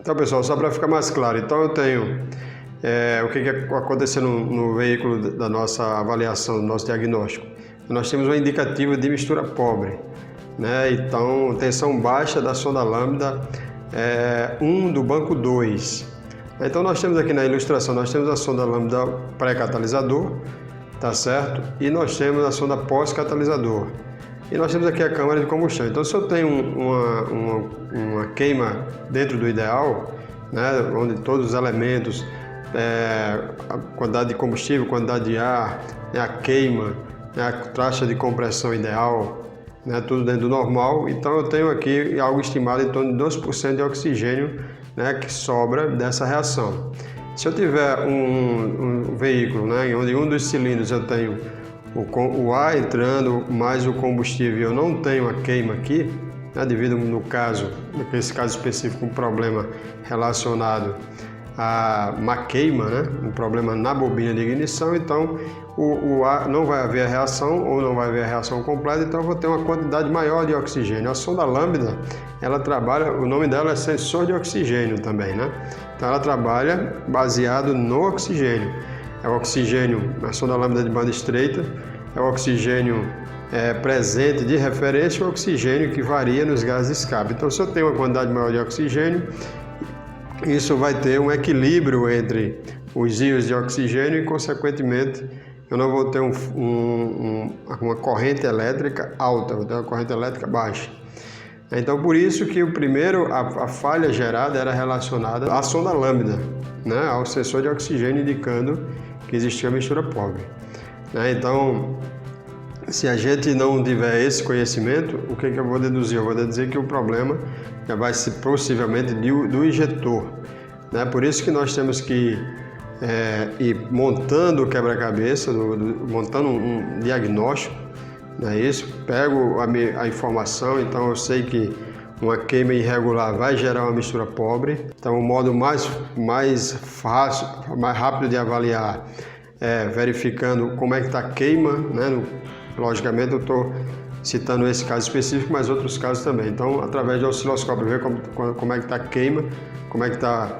Então, pessoal, só para ficar mais claro, então eu tenho o que aconteceu no veículo da nossa avaliação, do nosso diagnóstico. Nós temos uma indicativa de mistura pobre, né? Então, tensão baixa da sonda lambda 1 do banco 2. Então, nós temos aqui na ilustração, nós temos a sonda lambda pré-catalisador, tá certo? E nós temos a sonda pós-catalisador. E nós temos aqui a câmara de combustão. Então, se eu tenho uma queima dentro do ideal, né, onde todos os elementos, a quantidade de combustível, quantidade de ar, né, a queima, né, a taxa de compressão ideal, né, tudo dentro do normal, então eu tenho aqui algo estimado em torno de 2% de oxigênio, né, que sobra dessa reação. Se eu tiver um veículo, né, onde um dos cilindros eu tenho o ar entrando mais o combustível, eu não tenho a queima aqui, né, devido nesse caso específico, um problema relacionado a uma queima, né, um problema na bobina de ignição, então o ar não vai haver a reação ou não vai haver a reação completa, então eu vou ter uma quantidade maior de oxigênio. A sonda lambda, ela trabalha, o nome dela é sensor de oxigênio também, né? Então ela trabalha baseado no oxigênio. É o oxigênio na sonda lambda de banda estreita, é o oxigênio presente de referência e o oxigênio que varia nos gases de escape. Então, se eu tenho uma quantidade maior de oxigênio, isso vai ter um equilíbrio entre os íons de oxigênio e, consequentemente, eu não vou ter uma corrente elétrica alta, vou ter uma corrente elétrica baixa. Então, por isso que a falha gerada era relacionada à sonda lambda, né, ao sensor de oxigênio indicando que existia mistura pobre. Então, se a gente não tiver esse conhecimento, o que eu vou deduzir? Eu vou deduzir que o problema já vai ser possivelmente do injetor, né? Por isso que nós temos que ir montando o quebra-cabeça, montando um diagnóstico, não é isso? Pego a informação, então eu sei que uma queima irregular vai gerar uma mistura pobre. Então, o modo mais fácil, mais rápido de avaliar é verificando como é que está a queima, né? Logicamente, eu estou citando esse caso específico, mas outros casos também. Então, através do osciloscópio, ver como é que está a queima, como é que está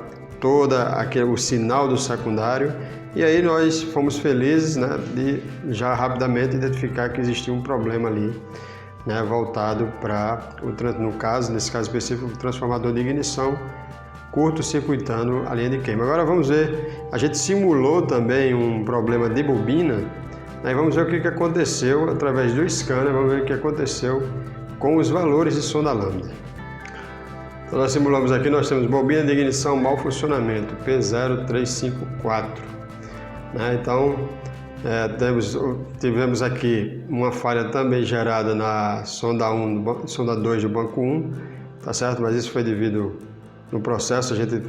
o sinal do secundário. E aí nós fomos felizes, né, de já rapidamente identificar que existia um problema ali, né, voltado para, nesse caso específico, o transformador de ignição, curto-circuitando a linha de queima. Agora vamos ver, a gente simulou também um problema de bobina, aí vamos ver o que aconteceu através do scanner, vamos ver o que aconteceu com os valores de sonda lambda. Então nós simulamos aqui, nós temos bobina de ignição mau funcionamento, P0354. Então tivemos aqui uma falha também gerada na sonda 2 do banco 1, tá certo? Mas isso foi devido no processo, a gente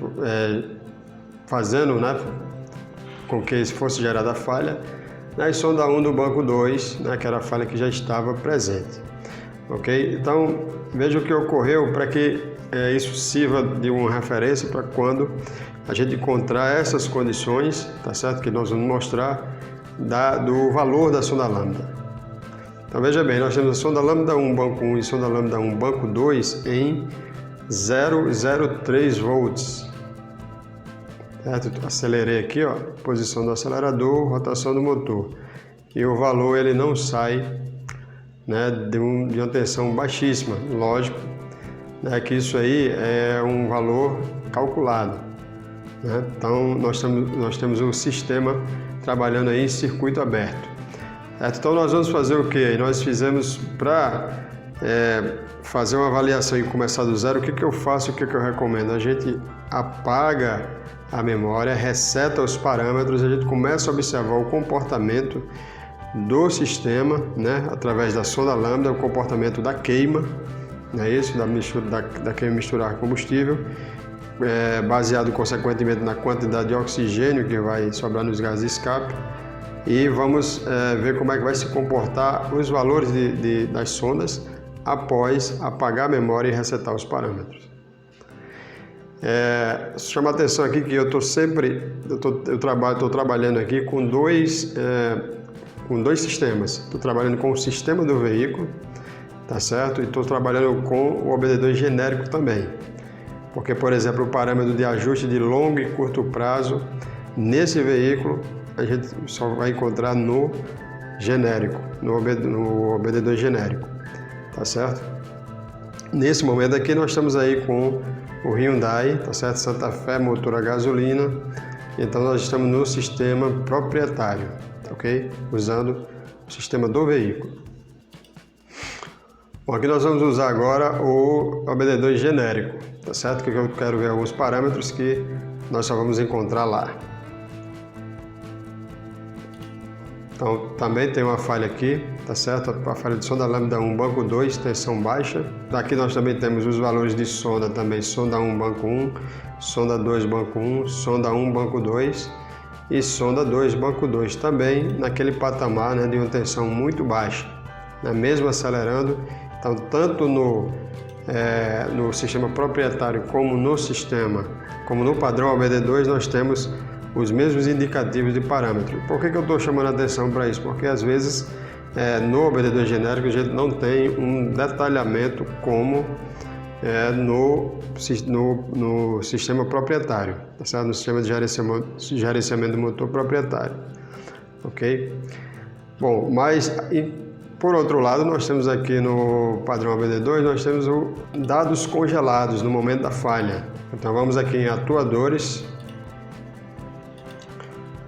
fazendo, né, com que fosse gerada a falha, na sonda 1 do banco 2, né, que era a falha que já estava presente. Ok? Então, veja o que ocorreu para que isso sirva de uma referência para quando a gente encontrar essas condições, tá certo? Que nós vamos mostrar do valor da sonda lambda. Então, veja bem, nós temos a sonda lambda 1 banco 1 e sonda lambda 1 banco 2 em 0,03 volts. Certo? Acelerei aqui, ó, posição do acelerador, rotação do motor. E o valor ele não sai, né, de uma tensão baixíssima. Lógico, né, que isso aí é um valor calculado, né? Então nós temos um sistema trabalhando aí em circuito aberto. Certo? Então nós vamos fazer o que? Nós fizemos para fazer uma avaliação e começar do zero. O que eu faço, o que eu recomendo? A gente apaga a memória, reseta os parâmetros, a gente começa a observar o comportamento do sistema, né, através da sonda lambda, o comportamento da queima, né, isso, da queima misturar combustível, baseado consequentemente na quantidade de oxigênio que vai sobrar nos gases de escape, e vamos ver como é que vai se comportar os valores das sondas após apagar a memória e resetar os parâmetros. Chama a atenção aqui que eu estou trabalhando aqui com dois sistemas. Estou trabalhando com o sistema do veículo, tá certo? E estou trabalhando com o obedecedor genérico também. Porque, por exemplo, o parâmetro de ajuste de longo e curto prazo nesse veículo a gente só vai encontrar no genérico, no OBD2 genérico, tá certo? Nesse momento aqui nós estamos aí com o Hyundai, tá certo? Santa Fé, motor a gasolina, então nós estamos no sistema proprietário, ok? Usando o sistema do veículo. Bom, aqui nós vamos usar agora o OBD2 genérico, tá certo? Que eu quero ver alguns parâmetros que nós só vamos encontrar lá. Então, também tem uma falha aqui, tá certo? A falha de sonda lambda 1, banco 2, tensão baixa. Daqui nós também temos os valores de sonda também, sonda 1, banco 1, sonda 2, banco 1, sonda 1, banco 2 e sonda 2, banco 2, também naquele patamar, né, de uma tensão muito baixa, né, mesmo acelerando. Então, tanto no sistema proprietário como no padrão OBD2, nós temos os mesmos indicativos de parâmetro. Por que eu estou chamando a atenção para isso? Porque às vezes no OBD2 genérico a gente não tem um detalhamento como no sistema proprietário, tá certo? No sistema de gerenciamento do motor proprietário, ok? Bom, mas por outro lado, nós temos aqui no padrão OBD2, nós temos dados congelados no momento da falha. Então vamos aqui em atuadores.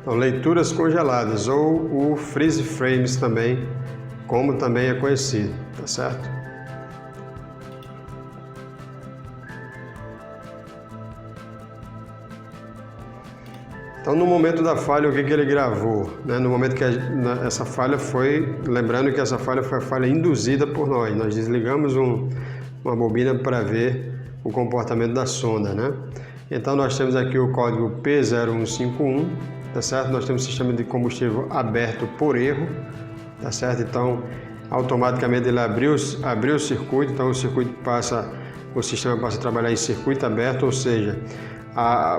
Então, leituras congeladas, ou o freeze frames também, como também é conhecido, tá certo? Então, no momento da falha, o que ele gravou? Né? No momento que essa falha foi, lembrando que essa falha foi a falha induzida por nós desligamos uma bobina para ver o comportamento da sonda, né? Então, nós temos aqui o código P0151, tá certo? Nós temos o sistema de combustível aberto por erro, tá certo? Então, automaticamente ele abriu o circuito, então o sistema passa a trabalhar em circuito aberto, ou seja,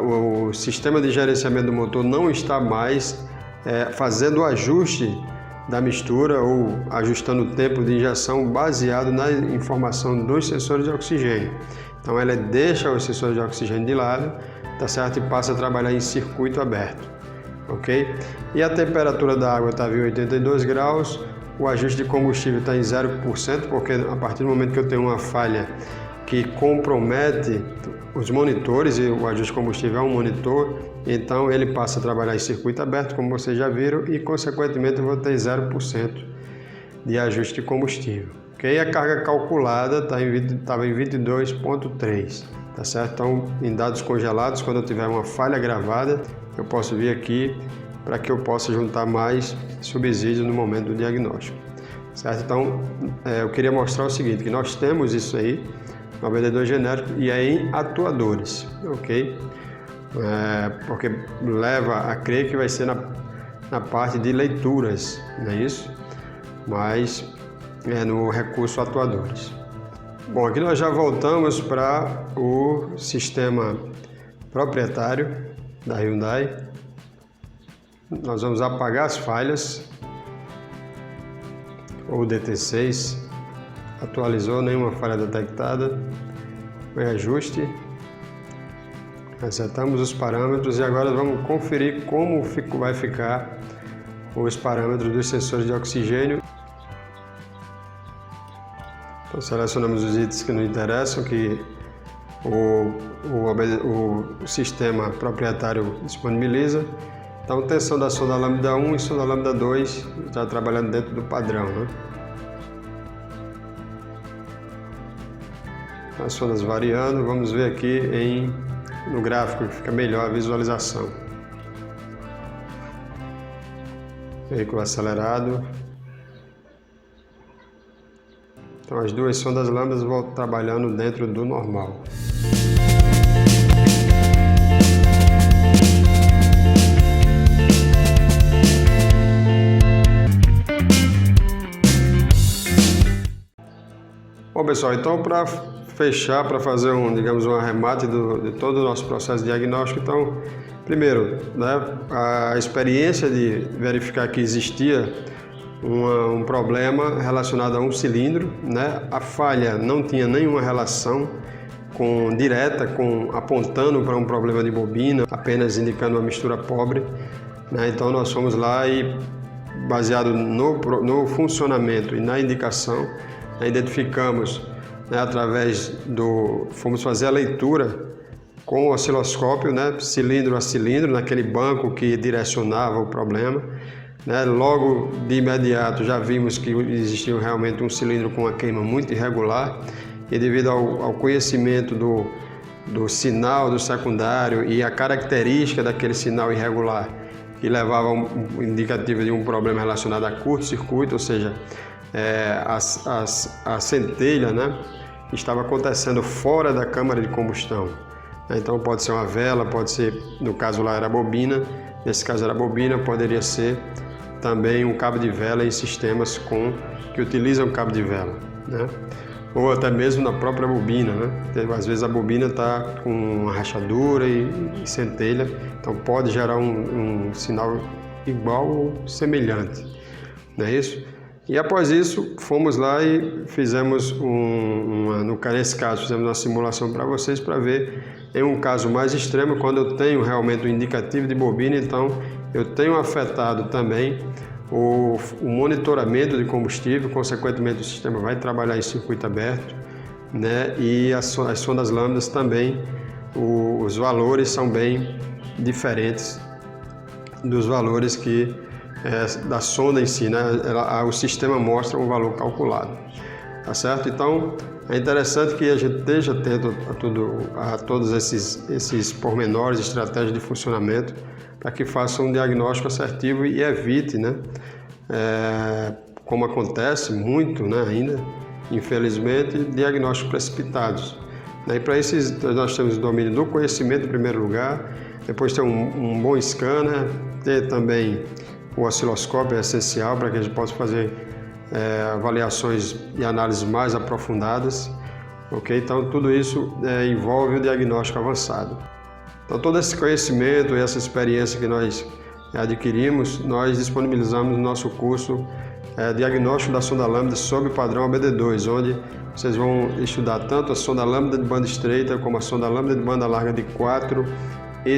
o sistema de gerenciamento do motor não está mais fazendo o ajuste da mistura ou ajustando o tempo de injeção baseado na informação dos sensores de oxigênio. Então, ela deixa os sensores de oxigênio de lado, tá certo? E passa a trabalhar em circuito aberto. Ok? E a temperatura da água estava em 82 graus, o ajuste de combustível está em 0%, porque a partir do momento que eu tenho uma falha que compromete os monitores, e o ajuste de combustível é um monitor, então ele passa a trabalhar em circuito aberto, como vocês já viram, e consequentemente eu vou ter 0% de ajuste de combustível. Ok? A carga calculada estava em 22,3, tá certo? Então, em dados congelados, quando eu tiver uma falha gravada, eu posso vir aqui para que eu possa juntar mais subsídios no momento do diagnóstico, certo? Então, eu queria mostrar o seguinte, que nós temos isso aí no OBD2 genérico e é em atuadores, ok? Porque leva a crer que vai ser na parte de leituras, não é isso? Mas é no recurso atuadores. Bom, aqui nós já voltamos para o sistema proprietário da Hyundai. Nós vamos apagar as falhas. O DT6 atualizou, nenhuma falha detectada. Foi ajuste. Resetamos os parâmetros e agora vamos conferir como vai ficar os parâmetros dos sensores de oxigênio. Então, selecionamos os itens que nos interessam, que o sistema proprietário disponibiliza. Então, tensão da sonda lambda 1 e sonda lambda 2 já trabalhando dentro do padrão, né? As sondas variando, vamos ver aqui no gráfico, que fica melhor a visualização. Veículo acelerado. Então, as duas sondas lambdas vão trabalhando dentro do normal. Bom, pessoal, então para fechar, para fazer um arremate de todo o nosso processo diagnóstico, então, primeiro, né, a experiência de verificar que existia um problema relacionado a um cilindro, né? A falha não tinha nenhuma relação direta, apontando para um problema de bobina, apenas indicando uma mistura pobre, né? Então nós fomos lá e, baseado no funcionamento e na indicação, né, identificamos, né, fomos fazer a leitura com o osciloscópio, né, cilindro a cilindro, naquele banco que direcionava o problema, né? Logo de imediato já vimos que existia realmente um cilindro com uma queima muito irregular, e devido ao conhecimento do sinal do secundário e a característica daquele sinal irregular, que levava a um indicativo de um problema relacionado a curto-circuito, ou seja, a centelha, né, estava acontecendo fora da câmara de combustão. Então pode ser uma vela, pode ser, no caso lá era bobina, nesse caso era bobina, poderia ser também um cabo de vela em sistemas que utilizam cabo de vela, né? Ou até mesmo na própria bobina, né? Às vezes a bobina está com uma rachadura e centelha, então pode gerar um sinal igual ou semelhante, não é isso? E após isso, fomos lá e fizemos nesse caso, fizemos uma simulação para vocês, para ver, em um caso mais extremo, quando eu tenho realmente o indicativo de bobina, então eu tenho afetado também o monitoramento de combustível, consequentemente o sistema vai trabalhar em circuito aberto, né? E as sondas lambdas também, os valores são bem diferentes dos valores da sonda em si, né? O sistema mostra um valor calculado, tá certo? Então é interessante que a gente esteja atento a todos esses pormenores, estratégias de funcionamento, para que faça um diagnóstico assertivo e evite, né, como acontece muito, né, ainda, infelizmente, diagnósticos precipitados. E para isso nós temos o domínio do conhecimento em primeiro lugar, depois ter um bom scanner, ter também o osciloscópio é essencial para que a gente possa fazer avaliações e análises mais aprofundadas, ok? Então tudo isso envolve o diagnóstico avançado. Então todo esse conhecimento e essa experiência que nós adquirimos, nós disponibilizamos no nosso curso Diagnóstico da Sonda Lambda sob o padrão ABD2, onde vocês vão estudar tanto a sonda lambda de banda estreita como a sonda lambda de banda larga de 4,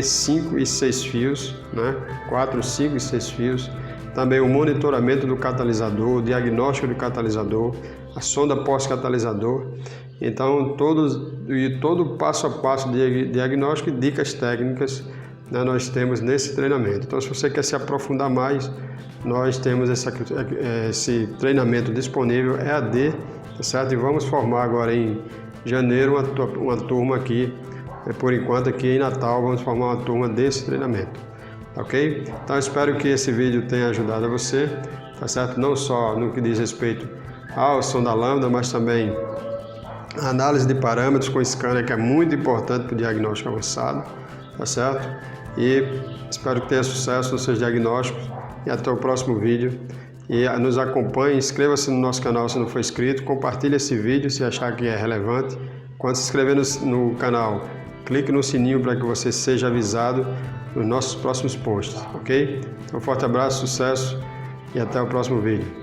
5 e 6 fios, né? 4, 5 e 6 fios. Também o monitoramento do catalisador, o diagnóstico do catalisador, a sonda pós-catalisador. Então, todo passo a passo de diagnóstico e dicas técnicas, né, nós temos nesse treinamento. Então, se você quer se aprofundar mais, nós temos esse treinamento disponível, EAD, tá certo? E vamos formar agora em janeiro uma turma aqui, por enquanto aqui em Natal, vamos formar uma turma desse treinamento, ok? Então, espero que esse vídeo tenha ajudado a você, tá certo? Não só no que diz respeito ao sonda lambda, mas também a análise de parâmetros com scanner, que é muito importante para o diagnóstico avançado, tá certo? E espero que tenha sucesso nos seus diagnósticos e até o próximo vídeo. E nos acompanhe, inscreva-se no nosso canal se não for inscrito, compartilhe esse vídeo se achar que é relevante. Quando se inscrever no canal, clique no sininho para que você seja avisado nos nossos próximos posts, ok? Então, um forte abraço, sucesso e até o próximo vídeo.